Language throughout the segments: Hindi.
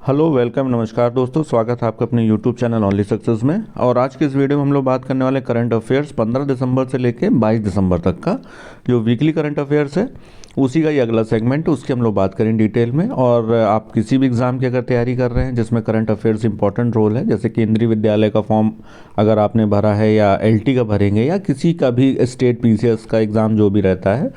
हेलो वेलकम नमस्कार दोस्तों, स्वागत है आपका अपने यूट्यूब चैनल ओनली सक्सेस में। और आज के इस वीडियो में हम लोग बात करने वाले करंट अफेयर्स 15 दिसंबर से लेके 22 दिसंबर तक का जो वीकली करंट अफेयर्स है उसी का ये अगला सेगमेंट, उसकी हम लोग बात करें डिटेल में। और आप किसी भी एग्ज़ाम की अगर तैयारी कर रहे हैं जिसमें करंट अफेयर्स इंपॉर्टेंट रोल है, जैसे केंद्रीय विद्यालय का फॉर्म अगर आपने भरा है या एलटी का भरेंगे या किसी का भी स्टेट पीसीएस का एग्ज़ाम जो भी रहता है,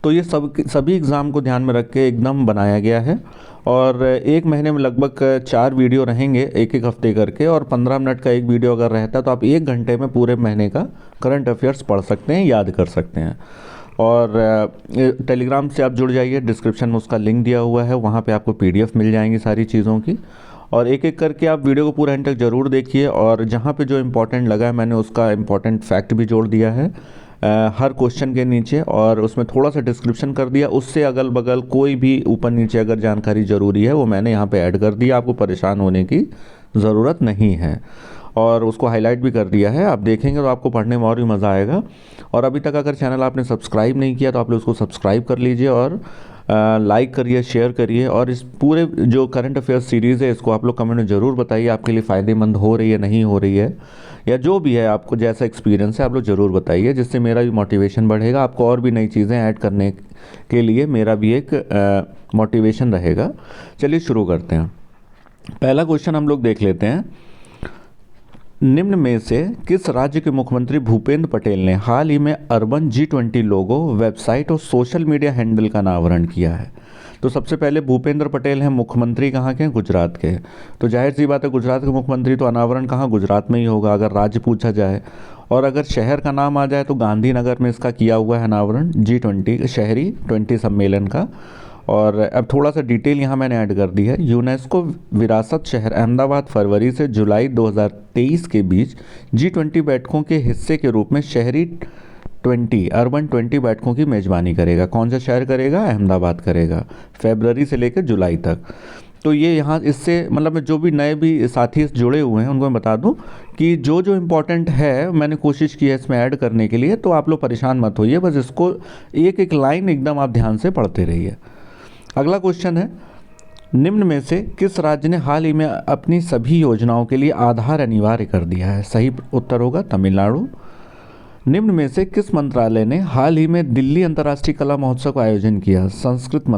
तो ये सभी एग्ज़ाम को ध्यान में रख के एकदम बनाया गया है। और एक महीने में लगभग 4 वीडियो रहेंगे एक एक हफ्ते करके, और 15 मिनट का एक वीडियो अगर रहता है तो आप 1 घंटे में पूरे महीने का करंट अफेयर्स पढ़ सकते हैं, याद कर सकते हैं। और टेलीग्राम से आप जुड़ जाइए, डिस्क्रिप्शन में उसका लिंक दिया हुआ है, वहाँ पे आपको पीडीएफ मिल जाएंगी सारी चीज़ों की। और एक एक करके आप वीडियो को पूरा एंड तक ज़रूर देखिए, और जहाँ पे जो इम्पोर्टेंट लगा है मैंने उसका इम्पोर्टेंट फैक्ट भी जोड़ दिया है हर क्वेश्चन के नीचे, और उसमें थोड़ा सा डिस्क्रिप्शन कर दिया। उससे अगल बगल कोई भी ऊपर नीचे अगर जानकारी ज़रूरी है वो मैंने यहाँ पे ऐड कर दिया, आपको परेशान होने की ज़रूरत नहीं है। और उसको हाईलाइट भी कर दिया है, आप देखेंगे तो आपको पढ़ने में और भी मज़ा आएगा। और अभी तक अगर चैनल आपने सब्सक्राइब नहीं किया तो आप लोग उसको सब्सक्राइब कर लीजिए, और लाइक करिए, शेयर करिए। और इस पूरे जो करंट अफेयर्स सीरीज़ है इसको आप लोग कमेंट में ज़रूर बताइए आपके लिए फ़ायदेमंद हो रही है नहीं हो रही है, या जो भी है आपको जैसा एक्सपीरियंस है आप लोग ज़रूर बताइए, जिससे मेरा भी मोटिवेशन बढ़ेगा, आपको और भी नई चीज़ें ऐड करने के लिए मेरा भी एक मोटिवेशन रहेगा। चलिए शुरू करते हैं। पहला क्वेश्चन हम लोग देख लेते हैं। निम्न में से किस राज्य के मुख्यमंत्री भूपेंद्र पटेल ने हाल ही में अर्बन G20 लोगो, वेबसाइट और सोशल मीडिया हैंडल का अनावरण किया है? तो सबसे पहले भूपेंद्र पटेल हैं, मुख्यमंत्री कहाँ के हैं? गुजरात के। तो जाहिर सी बात है गुजरात के मुख्यमंत्री, तो अनावरण कहाँ? गुजरात में ही होगा अगर राज्य पूछा जाए। और अगर शहर का नाम आ जाए तो गांधीनगर में इसका किया हुआ है अनावरण, G20 शहरी 20 सम्मेलन का। और अब थोड़ा सा डिटेल यहाँ मैंने ऐड कर दी है। यूनेस्को विरासत शहर अहमदाबाद फरवरी से जुलाई 2023 के बीच G20 बैठकों के हिस्से के रूप में शहरी 20 अर्बन 20 बैठकों की मेज़बानी करेगा। कौन सा शहर करेगा? अहमदाबाद करेगा, फरवरी से लेकर जुलाई तक। तो ये यहाँ इससे मतलब जो भी नए भी साथी जुड़े हुए हैं उनको मैं बता दूं कि जो जो इम्पोर्टेंट है मैंने कोशिश की है इसमें ऐड करने के लिए, तो आप लोग परेशान मत होइए, बस इसको एक एक लाइन एकदम आप ध्यान से पढ़ते रहिए। अगला क्वेश्चन है, निम्न में से किस राज्य ने हाल ही में अपनी सभी योजनाओं के लिए आधार अनिवार्य कर दिया है? सही उत्तर होगा तमिलनाडु। निम्न में से किस मंत्रालय ने हाल ही में दिल्ली अंतर्राष्ट्रीय कला महोत्सव का आयोजन किया? संस्कृति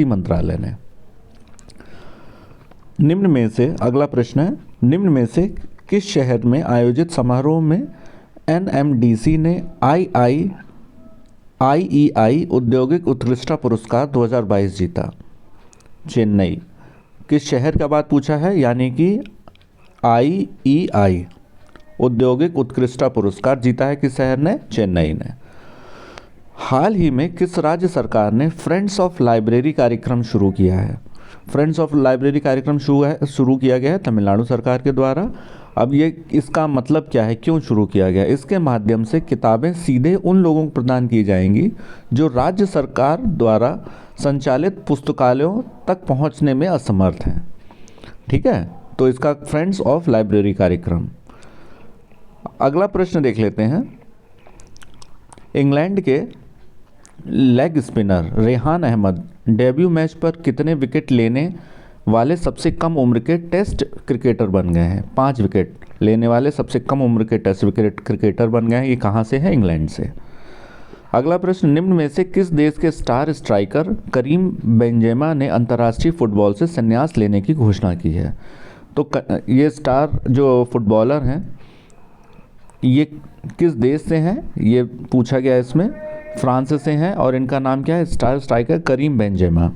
मंत्रालय ने। निम्न में से अगला प्रश्न है, निम्न में से किस शहर में आयोजित समारोह में NMDC ने IEI औद्योगिक उत्कृष्टता पुरस्कार 2022 जीता? चेन्नई। किस शहर का बात पूछा है? यानी कि IEI औद्योगिक उत्कृष्टता पुरस्कार जीता है किस शहर ने? चेन्नई ने। हाल ही में किस राज्य सरकार ने फ्रेंड्स ऑफ लाइब्रेरी कार्यक्रम शुरू किया है? फ्रेंड्स ऑफ लाइब्रेरी कार्यक्रम शुरू किया गया है तमिलनाडु सरकार के द्वारा। अब ये इसका मतलब क्या है, क्यों शुरू किया गया? इसके माध्यम से किताबें सीधे उन लोगों को प्रदान की जाएंगी जो राज्य सरकार द्वारा संचालित पुस्तकालयों तक पहुंचने में असमर्थ हैं। ठीक है, तो इसका फ्रेंड्स ऑफ लाइब्रेरी कार्यक्रम। अगला प्रश्न देख लेते हैं। इंग्लैंड के leg spinner Rehan Ahmed debut match पर कितने विकेट लेने वाले सबसे कम उम्र के टेस्ट क्रिकेटर बन गए हैं? 5 विकेट लेने वाले सबसे कम उम्र के टेस्ट क्रिकेटर बन गए हैं। ये कहाँ से है? इंग्लैंड से। अगला प्रश्न, निम्न में से किस देश के स्टार स्ट्राइकर करीम बेंजेमा ने अंतर्राष्ट्रीय फुटबॉल से संन्यास लेने की घोषणा की है? तो ये स्टार जो फुटबॉलर हैं ये किस देश से हैं ये पूछा गया इसमें। फ्रांस से हैं, और इनका नाम क्या है? Star striker Karim Benzema.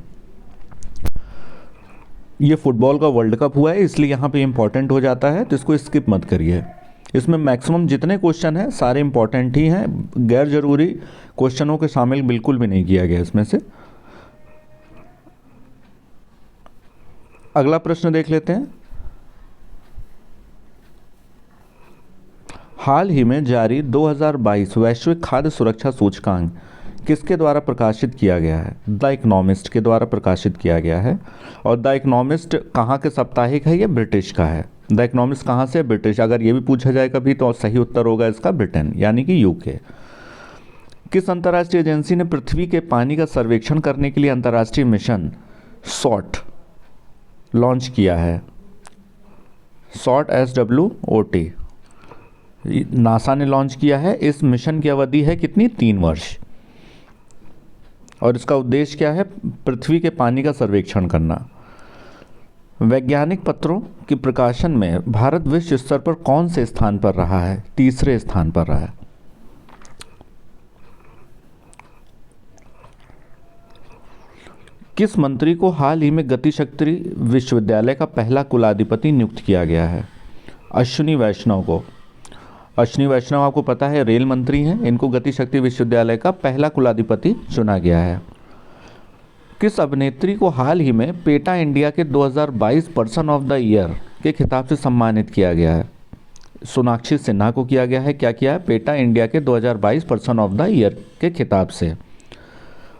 ये फुटबॉल का वर्ल्ड कप हुआ है इसलिए यहाँ पे इम्पॉर्टेंट हो जाता है, तो इसको स्किप मत करिए। इसमें मैक्सिमम जितने क्वेश्चन हैं सारे इम्पॉर्टेंट ही हैं, गैर जरूरी क्वेश्चनों के शामिल बिल्कुल भी नहीं किया गया इसमें से। अगला प्रश्न देख लेते हैं। हाल ही में जारी 2022 वैश्विक खाद्य सुरक्षा सूचकांक किसके द्वारा प्रकाशित किया गया है? द इकोनॉमिस्ट के द्वारा प्रकाशित किया गया है। और द इकोनॉमिस्ट कहाँ के साप्ताहिक है? ये ब्रिटिश का है। द इकोनॉमिस्ट कहाँ से? ब्रिटिश। अगर ये भी पूछा जाए कभी तो सही उत्तर होगा इसका ब्रिटेन, यानी कि यूके। किस अंतर्राष्ट्रीय एजेंसी ने पृथ्वी के पानी का सर्वेक्षण करने के लिए अंतर्राष्ट्रीय मिशन सॉट लॉन्च किया है? शॉर्ट SWOT नासा ने लॉन्च किया है। इस मिशन की अवधि है कितनी? 3 वर्ष। और इसका उद्देश्य क्या है? पृथ्वी के पानी का सर्वेक्षण करना। वैज्ञानिक पत्रों के प्रकाशन में भारत विश्व स्तर पर कौन से स्थान पर रहा है? तीसरे स्थान पर रहा है। किस मंत्री को हाल ही में गतिशक्ति विश्वविद्यालय का पहला कुलाधिपति नियुक्त किया गया है? अश्विनी वैष्णव को। अश्विनी वैष्णव आपको पता है रेल मंत्री हैं, इनको गतिशक्ति विश्वविद्यालय का पहला कुलाधिपति चुना गया है। किस अभिनेत्री को हाल ही में पेटा इंडिया के 2022 पर्सन ऑफ द ईयर के खिताब से सम्मानित किया गया है? सोनाक्षी सिन्हा को किया गया है। क्या किया है? पेटा इंडिया के 2022 पर्सन ऑफ द ईयर के खिताब से।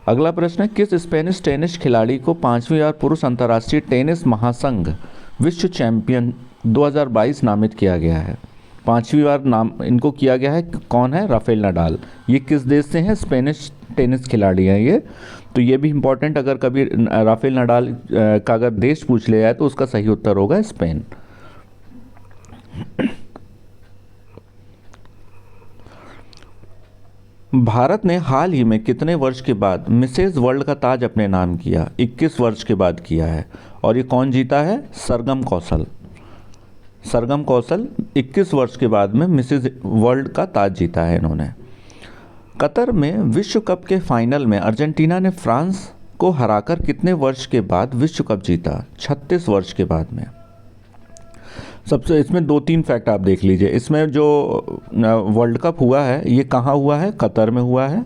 अगला प्रश्न है, किस स्पेनिश टेनिस खिलाड़ी को 5वीं बार पुरुष अंतर्राष्ट्रीय टेनिस महासंघ विश्व चैंपियन 2022 नामित किया गया है? 5वीं बार नाम इनको किया गया है। कौन है? Rafael Nadal. ये किस देश से हैं? स्पेनिश टेनिस खिलाड़ी हैं ये। तो ये भी इम्पोर्टेंट, अगर कभी राफेल नडाल का अगर देश पूछ लिया जाए तो उसका सही उत्तर होगा स्पेन। भारत ने हाल ही में कितने वर्ष के बाद मिसेज वर्ल्ड का ताज अपने नाम किया? 21 वर्ष के बाद किया है। और ये कौन जीता है? सरगम कौशल। सरगम कौशल 21 वर्ष के बाद में मिसेज वर्ल्ड का ताज जीता है इन्होंने। कतर में विश्व कप के फाइनल में अर्जेंटीना ने फ्रांस को हराकर कितने वर्ष के बाद विश्व कप जीता? 36 वर्ष के बाद में। सबसे इसमें 2-3 फैक्ट आप देख लीजिए। इसमें जो वर्ल्ड कप हुआ है ये कहाँ हुआ है? कतर में हुआ है।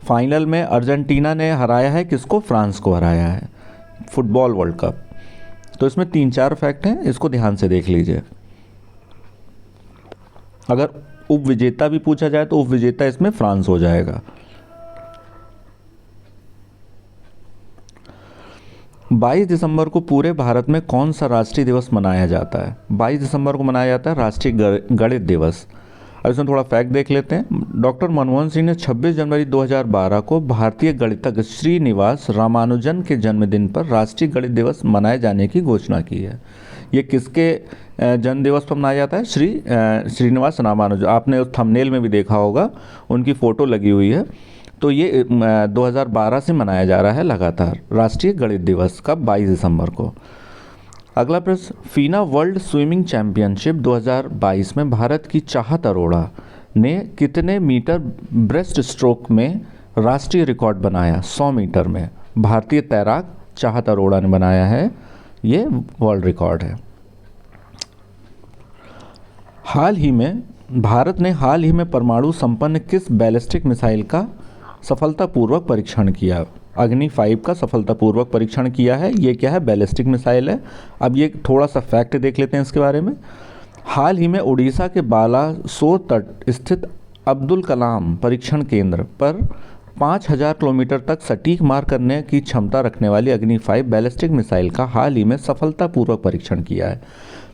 फाइनल में अर्जेंटीना ने हराया है किसको? फ्रांस को हराया है, फुटबॉल वर्ल्ड कप। तो इसमें 3-4 फैक्ट हैं, इसको ध्यान से देख लीजिए। अगर उप विजेता भी पूछा जाए तो उप विजेता इसमें फ्रांस हो जाएगा। 22 दिसंबर को पूरे भारत में कौन सा राष्ट्रीय दिवस मनाया जाता है? 22 दिसंबर को मनाया जाता है राष्ट्रीय गणित दिवस। अब इसमें थोड़ा फैक्ट देख लेते हैं। डॉक्टर मनमोहन सिंह ने 26 जनवरी 2012 को भारतीय गणितज्ञ श्रीनिवास रामानुजन के जन्मदिन पर राष्ट्रीय गणित दिवस मनाए जाने की घोषणा की है। ये किसके जन्म दिवस पर मनाया जाता है? श्रीनिवास रामानुजन। आपने उस थंबनेल में भी देखा होगा, उनकी फ़ोटो लगी हुई है। तो ये 2012 से मनाया जा रहा है लगातार राष्ट्रीय गणित दिवस। कब? 22 दिसंबर को। अगला प्रश्न, फीना वर्ल्ड स्विमिंग चैंपियनशिप 2022 में भारत की चाहत अरोड़ा ने कितने मीटर ब्रेस्ट स्ट्रोक में राष्ट्रीय रिकॉर्ड बनाया? 100 मीटर में भारतीय तैराक चाहत अरोड़ा ने बनाया है, ये वर्ल्ड रिकॉर्ड है। भारत ने हाल ही में परमाणु संपन्न किस बैलिस्टिक मिसाइल का सफलतापूर्वक परीक्षण किया? अग्नि 5 का सफलतापूर्वक परीक्षण किया है। ये क्या है? बैलिस्टिक मिसाइल है। अब ये थोड़ा सा फैक्ट देख लेते हैं इसके बारे में। हाल ही में उड़ीसा के बालासोर तट स्थित अब्दुल कलाम परीक्षण केंद्र पर 5000 किलोमीटर तक सटीक मार करने की क्षमता रखने वाली अग्नि 5 बैलिस्टिक मिसाइल का हाल ही में सफलतापूर्वक परीक्षण किया है।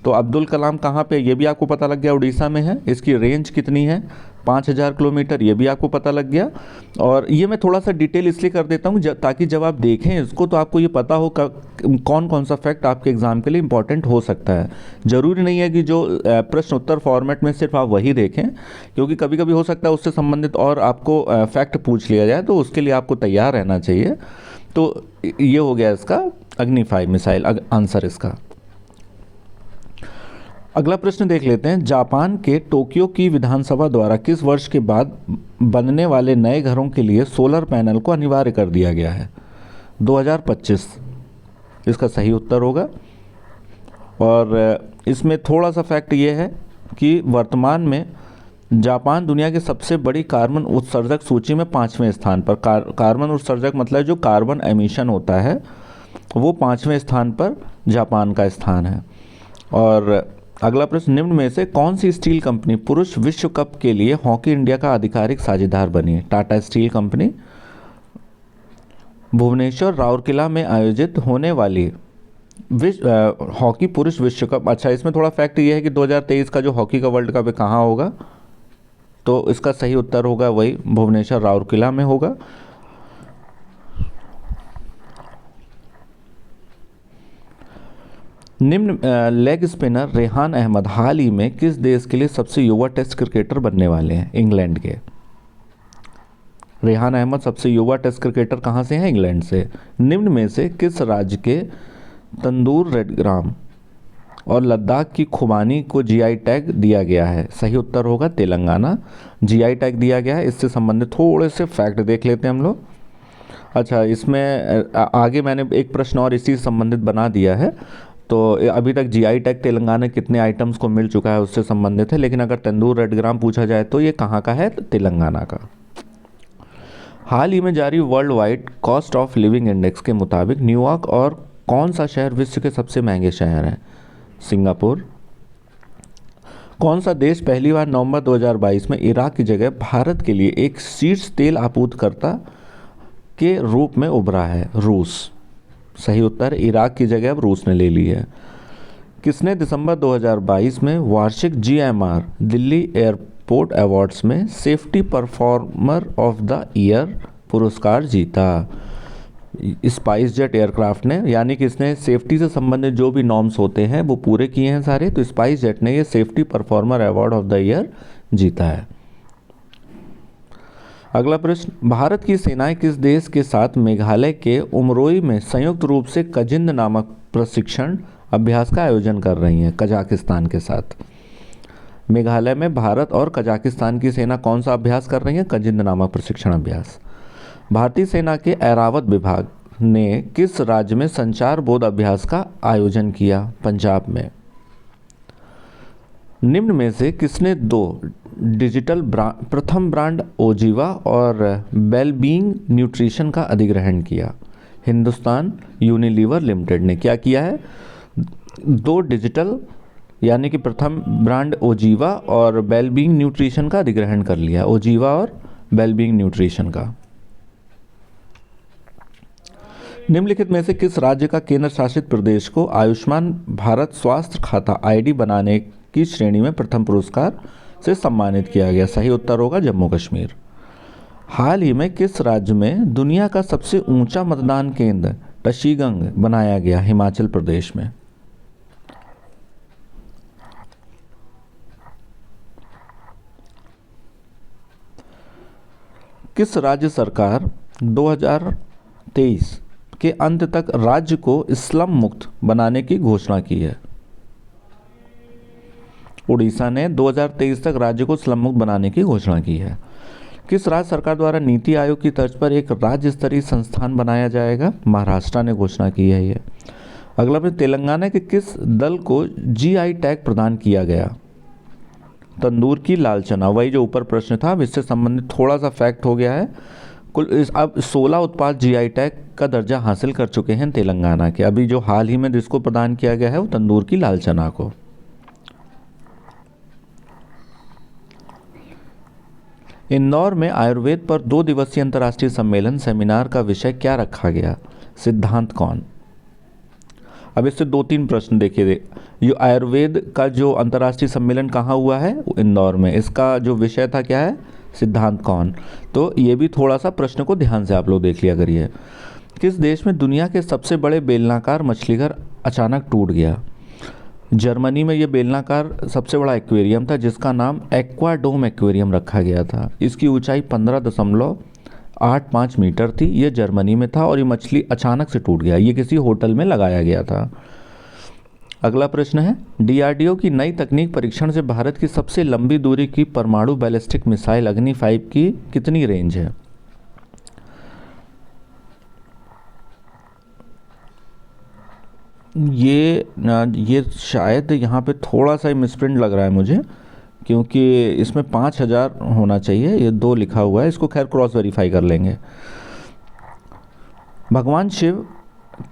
तो अब्दुल कलाम कहाँ पे? ये भी आपको पता लग गया, उड़ीसा में है। इसकी रेंज कितनी है? 5000 किलोमीटर, ये भी आपको पता लग गया। और ये मैं थोड़ा सा डिटेल इसलिए कर देता हूँ ताकि जब आप देखें इसको तो आपको ये पता हो कौन कौन सा फैक्ट आपके एग्ज़ाम के लिए इंपॉर्टेंट हो सकता है। ज़रूरी नहीं है कि जो प्रश्न उत्तर फॉर्मेट में सिर्फ आप वही देखें, क्योंकि कभी कभी हो सकता है उससे संबंधित और आपको फैक्ट पूछ लिया जाए, तो उसके लिए आपको तैयार रहना चाहिए। तो ये हो गया इसका अग्नि 5 मिसाइल आंसर इसका। अगला प्रश्न देख लेते हैं। जापान के टोक्यो की विधानसभा द्वारा किस वर्ष के बाद बनने वाले नए घरों के लिए सोलर पैनल को अनिवार्य कर दिया गया है? 2025 इसका सही उत्तर होगा। और इसमें थोड़ा सा फैक्ट ये है कि वर्तमान में जापान दुनिया की सबसे बड़ी कार्बन उत्सर्जक सूची में 5वें स्थान पर, कार्बन उत्सर्जक मतलब जो कार्बन एमिशन होता है वो 5वें स्थान पर जापान का स्थान है। और अगला प्रश्न, निम्न में से कौन सी स्टील कंपनी पुरुष विश्व कप के लिए हॉकी इंडिया का आधिकारिक साझेदार बनी? Tata steel company. भुवनेश्वर राउरकेला में आयोजित होने वाली हॉकी पुरुष विश्व कप। अच्छा, इसमें थोड़ा फैक्ट ये है कि 2023 का जो हॉकी का वर्ल्ड कप है कहाँ होगा? तो इसका सही उत्तर होगा वही भुवनेश्वर राउरकेला में होगा। निम्न लेग स्पिनर रेहान अहमद हाल ही में किस देश के लिए सबसे युवा टेस्ट क्रिकेटर बनने वाले हैं? इंग्लैंड के। रेहान अहमद सबसे युवा टेस्ट क्रिकेटर कहाँ से हैं? इंग्लैंड से। निम्न में से किस राज्य के तंदूर रेडग्राम और लद्दाख की खुबानी को जीआई टैग दिया गया है? सही उत्तर होगा तेलंगाना। जीआई टैग दिया गया है। इससे संबंधित थोड़े से फैक्ट देख लेते हैं हम लोग। अच्छा, इसमें आगे मैंने एक प्रश्न और इसी से संबंधित बना दिया है। तो अभी तक जीआई टैग तेलंगाना कितने आइटम्स को मिल चुका है उससे संबंधित है, लेकिन अगर तंदूर रेडग्राम पूछा जाए तो ये कहाँ का है? तेलंगाना का। हाल ही में जारी world wide cost of living index के मुताबिक न्यूयॉर्क और कौन सा शहर विश्व के सबसे महंगे शहर हैं? सिंगापुर। कौन सा देश पहली बार नवंबर 2022 में इराक की जगह भारत के लिए एक शीर्ष तेल आपूर्तिकर्ता के रूप में उभरा है? रूस। सही उत्तर, इराक की जगह अब रूस ने ले ली है। किसने दिसंबर 2022 में वार्षिक जीएमआर दिल्ली एयरपोर्ट अवार्ड्स में safety performer of the year पुरस्कार जीता? स्पाइस जेट एयरक्राफ्ट ने, यानी कि इसने सेफ्टी से संबंधित जो भी नॉर्म्स होते हैं वो पूरे किए हैं सारे, तो स्पाइस जेट ने ये safety performer award of the year जीता है। अगला प्रश्न, भारत की सेनाएं किस देश के साथ मेघालय के उमरोई में संयुक्त रूप से कजिंद नामक प्रशिक्षण अभ्यास का आयोजन कर रही हैं? कजाकिस्तान के साथ। मेघालय में भारत और कजाकिस्तान की सेना कौन सा अभ्यास कर रही है? कजिंद नामक प्रशिक्षण अभ्यास। भारतीय सेना के ऐरावत विभाग ने किस राज्य में संचार बोध अभ्यास का आयोजन किया? पंजाब में। निम्न में से किसने दो डिजिटल प्रथम ब्रांड ओजीवा और वेलबींग न्यूट्रिशन का अधिग्रहण किया? हिंदुस्तान यूनिलीवर लिमिटेड ने क्या किया है? दो डिजिटल यानी कि प्रथम ब्रांड ओजीवा और वेलबींग न्यूट्रिशन का अधिग्रहण कर लिया। ओजीवा और वेलबींग न्यूट्रिशन का। निम्नलिखित में से किस राज्य का केंद्र शासित प्रदेश को आयुष्मान भारत स्वास्थ्य खाता आईडी बनाने की श्रेणी में प्रथम पुरस्कार से सम्मानित किया गया? सही उत्तर होगा जम्मू कश्मीर। हाल ही में किस राज्य में दुनिया का सबसे ऊंचा मतदान केंद्र टशीगंग बनाया गया? हिमाचल प्रदेश में। किस राज्य सरकार 2023 के अंत तक राज्य को स्लम मुक्त बनाने की घोषणा की है? उड़ीसा ने 2023 तक राज्य को स्लम मुक्त बनाने की घोषणा की है। किस राज्य सरकार द्वारा नीति आयोग की तर्ज पर एक राज्य स्तरीय संस्थान बनाया जाएगा? महाराष्ट्र ने घोषणा की है ये। अगला प्रश्न, तेलंगाना के किस दल को जीआई टैग प्रदान किया गया? तंदूर की लाल चना। वही जो ऊपर प्रश्न था, अब इससे संबंधित थोड़ा सा फैक्ट हो गया है। कुल अब 16 उत्पाद जीआई टैग का दर्जा हासिल कर चुके हैं तेलंगाना के। अभी जो हाल ही में जिसको प्रदान किया गया है वो तंदूर की लाल चना को। इंदौर में आयुर्वेद पर 2 दिवसीय अंतर्राष्ट्रीय सम्मेलन सेमिनार का विषय क्या रखा गया? सिद्धांत कौन? अब इससे 2-3 प्रश्न देखिए। ये आयुर्वेद का जो अंतर्राष्ट्रीय सम्मेलन कहाँ हुआ है? इंदौर में। इसका जो विषय था क्या है? सिद्धांत कौन। तो ये भी थोड़ा सा प्रश्न को ध्यान से आप लोग देख लिया करिए। किस देश में दुनिया के सबसे बड़े बेलनाकार मछलीघर अचानक टूट गया? जर्मनी में ये बेलनाकार सबसे बड़ा एक्वेरियम था जिसका नाम एक्वाडोम एक्वेरियम रखा गया था। इसकी ऊंचाई 15.85 मीटर थी। ये जर्मनी में था और ये मछली अचानक से टूट गया। ये किसी होटल में लगाया गया था। अगला प्रश्न है, डीआरडीओ की नई तकनीक परीक्षण से भारत की सबसे लंबी दूरी की परमाणु बैलिस्टिक मिसाइल अग्नि 5 की कितनी रेंज है? ये शायद यहाँ पे थोड़ा सा मिसप्रिंट लग रहा है मुझे, क्योंकि इसमें 5000 होना चाहिए, ये 2 लिखा हुआ है। इसको खैर क्रॉस वेरीफाई कर लेंगे। भगवान शिव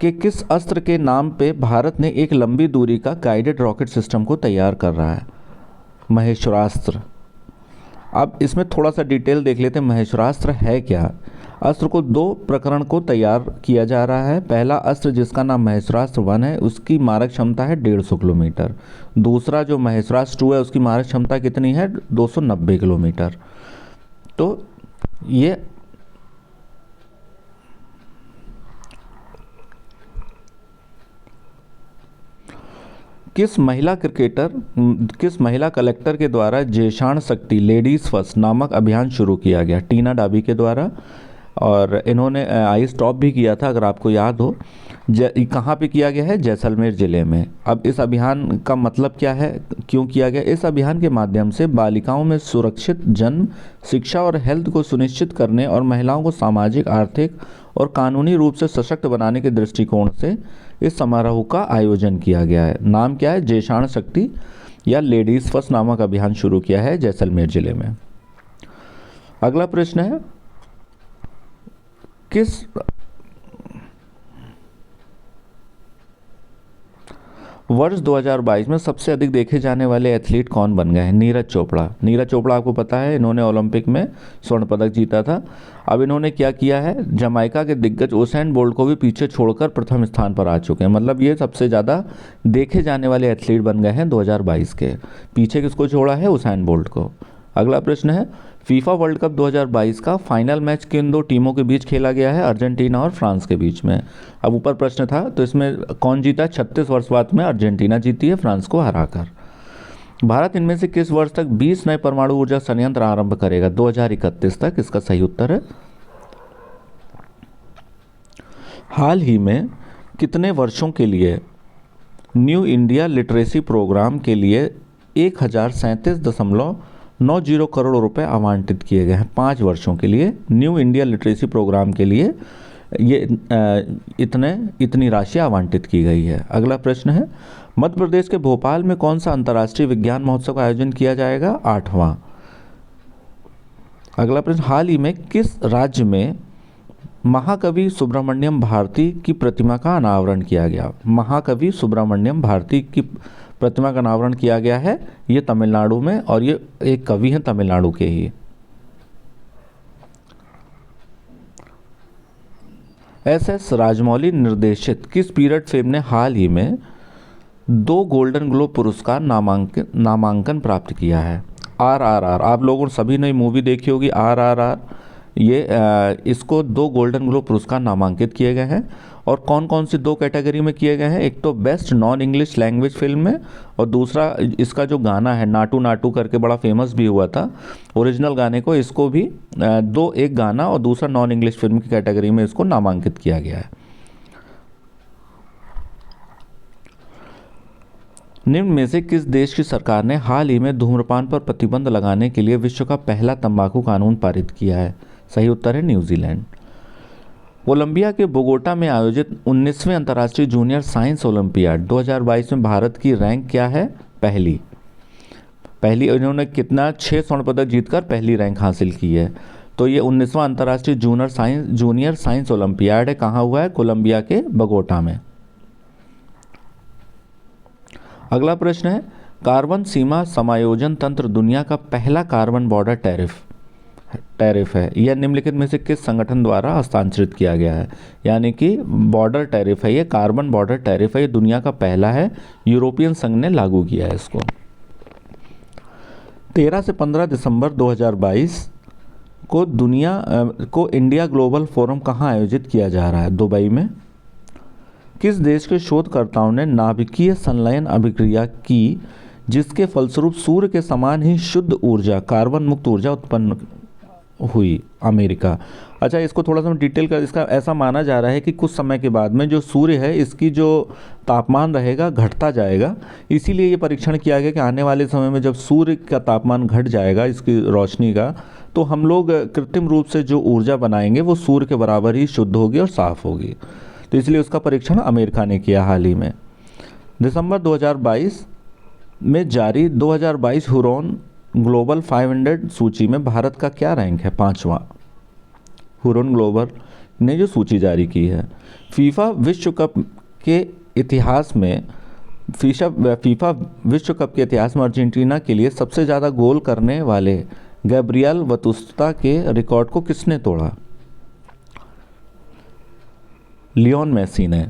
के किस अस्त्र के नाम पे भारत ने एक लंबी दूरी का गाइडेड रॉकेट सिस्टम को तैयार कर रहा है? महेश्वरास्त्र। अब इसमें थोड़ा सा डिटेल देख लेते हैं, महेश्वरास्त्र है क्या। अस्त्र को 2 प्रकरण को तैयार किया जा रहा है। पहला अस्त्र जिसका नाम महेश्वरास्त्र 1 है उसकी मारक क्षमता है 150 किलोमीटर। दूसरा जो महेश्वरास्त्र 2 है उसकी मारक क्षमता कितनी है? 290 किलोमीटर। तो ये किस महिला कलेक्टर के द्वारा जेशान शक्ति लेडीज़ फर्स्ट नामक अभियान शुरू किया गया? टीना डाबी के द्वारा। और इन्होंने आई स्टॉप भी किया था, अगर आपको याद हो। कहाँ पे किया गया है? जैसलमेर ज़िले में। अब इस अभियान का मतलब क्या है, क्यों किया गया? इस अभियान के माध्यम से बालिकाओं में सुरक्षित जन्म, शिक्षा और हेल्थ को सुनिश्चित करने और महिलाओं को सामाजिक, आर्थिक और कानूनी रूप से सशक्त बनाने के दृष्टिकोण से इस समारोह का आयोजन किया गया है। नाम क्या है? जेशान शक्ति या लेडीज़ फर्स्ट नामक अभियान शुरू किया है जैसलमेर ज़िले में। अगला प्रश्न है, किस वर्ष 2022 में सबसे अधिक देखे जाने वाले एथलीट कौन बन गए हैं? नीरज चोपड़ा। नीरज चोपड़ा आपको पता है, इन्होंने ओलंपिक में स्वर्ण पदक जीता था। अब इन्होंने क्या किया है, जमाइका के दिग्गज उसैन बोल्ट को भी पीछे छोड़कर प्रथम स्थान पर आ चुके हैं। मतलब ये सबसे ज़्यादा देखे जाने वाले एथलीट बन गए हैं 2022 के। पीछे किसको छोड़ा है? उसैन बोल्ट को। अगला प्रश्न है, फीफा वर्ल्ड कप 2022 का फाइनल मैच किन दो टीमों के बीच खेला गया है? अर्जेंटीना और फ्रांस के बीच में। अब ऊपर प्रश्न था तो इसमें कौन जीता? 36 वर्ष बाद में अर्जेंटीना जीती है फ्रांस को हराकर। भारत इनमें से किस वर्ष तक 20 नए परमाणु ऊर्जा संयंत्र आरंभ करेगा? 2031 तक। इसका सही उत्तर है। हाल ही में कितने वर्षों के लिए न्यू इंडिया लिटरेसी प्रोग्राम के लिए 1037.90 करोड़ रुपए आवंटित किए गए हैं? 5 वर्षों के लिए न्यू इंडिया लिटरेसी प्रोग्राम के लिए ये इतनी राशि आवंटित की गई है। अगला प्रश्न है, मध्य प्रदेश के भोपाल में कौन सा अंतर्राष्ट्रीय विज्ञान महोत्सव का आयोजन किया जाएगा? 8वां। अगला प्रश्न, हाल ही में किस राज्य में महाकवि सुब्रमण्यम भारती की प्रतिमा का अनावरण किया गया? महाकवि सुब्रमण्यम भारती की प्रतिमा का अनावरण किया गया है, ये तमिलनाडु में, और ये एक कवि हैं तमिलनाडु के ही। एस राजमौली निर्देशित किस पीरियड फिल्म ने हाल ही में 2 गोल्डन ग्लोब पुरस्कार नामांकन प्राप्त किया है? RRR। आप लोगों सभी ने मूवी देखी होगी RRR। ये इसको 2 गोल्डन ग्लोब पुरस्कार नामांकित किए गए हैं। और कौन कौन सी 2 कैटेगरी में किए गए हैं? एक तो best non English language film में, और दूसरा इसका जो गाना है नाटू नाटू करके बड़ा फेमस भी हुआ था ओरिजिनल गाने को, इसको भी एक गाना और दूसरा नॉन इंग्लिश फिल्म की कैटेगरी में इसको नामांकित किया गया है। निम्न में से किस देश की सरकार ने हाल ही में धूम्रपान पर प्रतिबंध लगाने के लिए विश्व का पहला तंबाकू कानून पारित किया है? सही उत्तर है न्यूजीलैंड। कोलंबिया के बोगोटा में आयोजित 19वें अंतर्राष्ट्रीय जूनियर साइंस ओलंपियाड 2022 में भारत की रैंक क्या है? पहली। इन्होंने कितना? 6 स्वर्ण पदक जीतकर पहली रैंक हासिल की है। तो ये 19वां अंतर्राष्ट्रीय जूनियर साइंस ओलंपियाड है। कहाँ हुआ है? कोलंबिया के बोगोटा में। अगला प्रश्न है, कार्बन सीमा समायोजन तंत्र दुनिया का पहला कार्बन बॉर्डर टैरिफ है। यह निम्नलिखित में से किस संगठन द्वारा हस्तांतरित किया गया है? यानी कि बॉर्डर टैरिफ है, ये कार्बन बॉर्डर टैरिफ है, ये दुनिया का पहला है, यूरोपियन संघ ने लागू किया है इसको। 13 से 15 दिसंबर 2022 को इंडिया ग्लोबल फोरम कहाँ आयोजित किया जा रहा है? दुबई में। किस देश के शोधकर्ताओं ने नाभिकीय संलयन अभिक्रिया की जिसके फलस्वरूप सूर्य के समान ही शुद्ध ऊर्जा, कार्बन मुक्त ऊर्जा उत्पन्न हुई? अमेरिका। अच्छा, इसको थोड़ा सा डिटेल कर, इसका ऐसा माना जा रहा है कि कुछ समय के बाद में जो सूर्य है इसकी जो तापमान रहेगा घटता जाएगा, इसीलिए ये परीक्षण किया गया कि आने वाले समय में जब सूर्य का तापमान घट जाएगा इसकी रोशनी का, तो हम लोग कृत्रिम रूप से जो ऊर्जा बनाएंगे वो सूर्य के बराबर ही शुद्ध होगी और साफ होगी। तो इसलिए उसका परीक्षण अमेरिका ने किया हाल ही में। दिसंबर 2022 में जारी 2022 हुरॉन ग्लोबल 500 सूची में भारत का क्या रैंक है? 5वां। हुरॉन ग्लोबल ने जो सूची जारी की है। फीफा विश्व कप के इतिहास में अर्जेंटीना के लिए सबसे ज़्यादा गोल करने वाले गैब्रियल बतुस्ता के रिकॉर्ड को किसने तोड़ा? लियोन मेसी ने।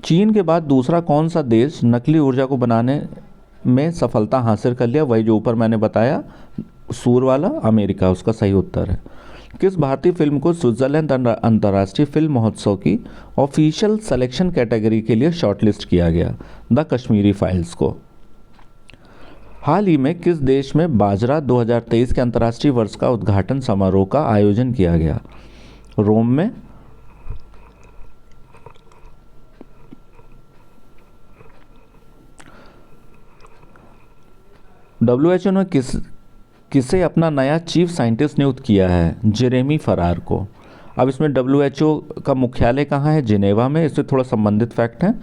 चीन के बाद दूसरा कौन सा देश नकली ऊर्जा को बनाने में सफलता हासिल कर लिया? वही जो ऊपर मैंने बताया सूर्य वाला, अमेरिका उसका सही उत्तर है। किस भारतीय फिल्म को स्विट्जरलैंड अंतर्राष्ट्रीय फिल्म महोत्सव की ऑफिशियल सिलेक्शन कैटेगरी के लिए शॉर्टलिस्ट किया गया? द कश्मीरी फाइल्स को। हाल ही में किस देश में बाजरा 2023 के अंतर्राष्ट्रीय वर्ष का उद्घाटन समारोह का आयोजन किया गया? रोम में। WHO ने किसे अपना नया चीफ साइंटिस्ट नियुक्त किया है? जेरेमी फरार को। अब इसमें WHO का मुख्यालय कहाँ है? जिनेवा में। इससे थोड़ा संबंधित फैक्ट है।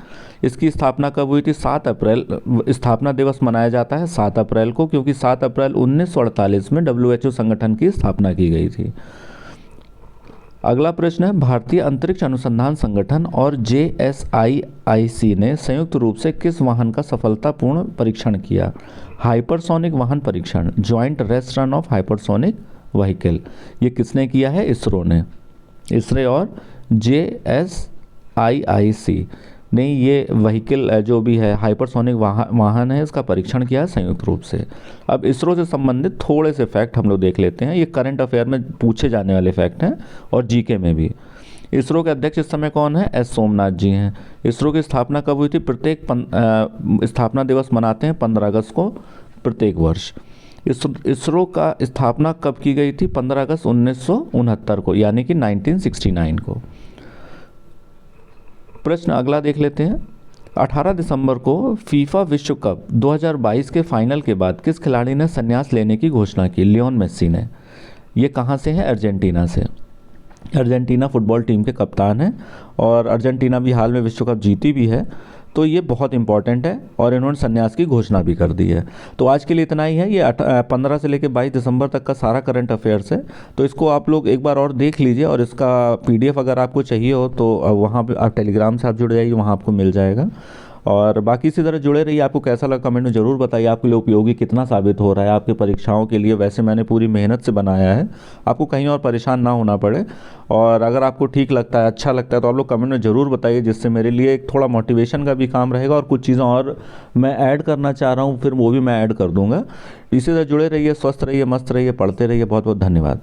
इसकी स्थापना कब हुई थी? 7 अप्रैल। स्थापना दिवस मनाया जाता है 7 अप्रैल को, क्योंकि 7 अप्रैल 1948 में WHO संगठन की स्थापना की गई थी। अगला प्रश्न है, भारतीय अंतरिक्ष अनुसंधान संगठन और JSIIC ने संयुक्त रूप से किस वाहन का सफलतापूर्ण परीक्षण किया? हाइपरसोनिक वाहन परीक्षण, joint rest run of hypersonic vehicle. ये किसने किया है? इसरो ने। इसरो और JSIIC ने ये व्हीकल जो भी है हाइपरसोनिक वाहन है, इसका परीक्षण किया है संयुक्त रूप से। अब इसरो से संबंधित थोड़े से फैक्ट हम लोग देख लेते हैं। ये करंट अफेयर में पूछे जाने वाले फैक्ट हैं और जीके में भी। इसरो के अध्यक्ष इस समय कौन है? एस सोमनाथ जी हैं। इसरो की स्थापना कब हुई थी? प्रत्येक स्थापना दिवस मनाते हैं 15 अगस्त को प्रत्येक वर्ष। इसरो का स्थापना कब की गई थी? 15 अगस्त 1969 को, यानी कि 1969 को। प्रश्न अगला देख लेते हैं। 18 दिसंबर को फीफा विश्व कप 2022 के फाइनल के बाद किस खिलाड़ी ने संन्यास लेने की घोषणा की? लियोन मेस्सी ने। ये कहाँ से है? अर्जेंटीना से। अर्जेंटीना फुटबॉल टीम के कप्तान हैं और अर्जेंटीना भी हाल में विश्व कप जीती भी है, तो ये बहुत इंपॉर्टेंट है और इन्होंने संन्यास की घोषणा भी कर दी है। तो आज के लिए इतना ही है। ये 15 से लेकर 22 दिसंबर तक का सारा करंट अफेयर्स है, तो इसको आप लोग एक बार और देख लीजिए और इसका PDF अगर आपको चाहिए हो तो वहाँ पे आप टेलीग्राम से आप जुड़ जाइए, वहाँ आपको मिल जाएगा। और बाकी इसी तरह जुड़े रहिए। आपको कैसा लगा कमेंट में ज़रूर बताइए, आपके लिए उपयोगी कितना साबित हो रहा है आपके परीक्षाओं के लिए। वैसे मैंने पूरी मेहनत से बनाया है, आपको कहीं और परेशान ना होना पड़े। और अगर आपको ठीक लगता है, अच्छा लगता है, तो आप लोग कमेंट में ज़रूर बताइए, जिससे मेरे लिए एक थोड़ा मोटिवेशन का भी काम रहेगा और कुछ चीज़ें और मैं ऐड करना चाह रहा हूँ, फिर वो भी मैं ऐड कर दूँगा। इसी तरह जुड़े रहिए, स्वस्थ रहिए, मस्त रहिए, पढ़ते रहिए। बहुत बहुत धन्यवाद।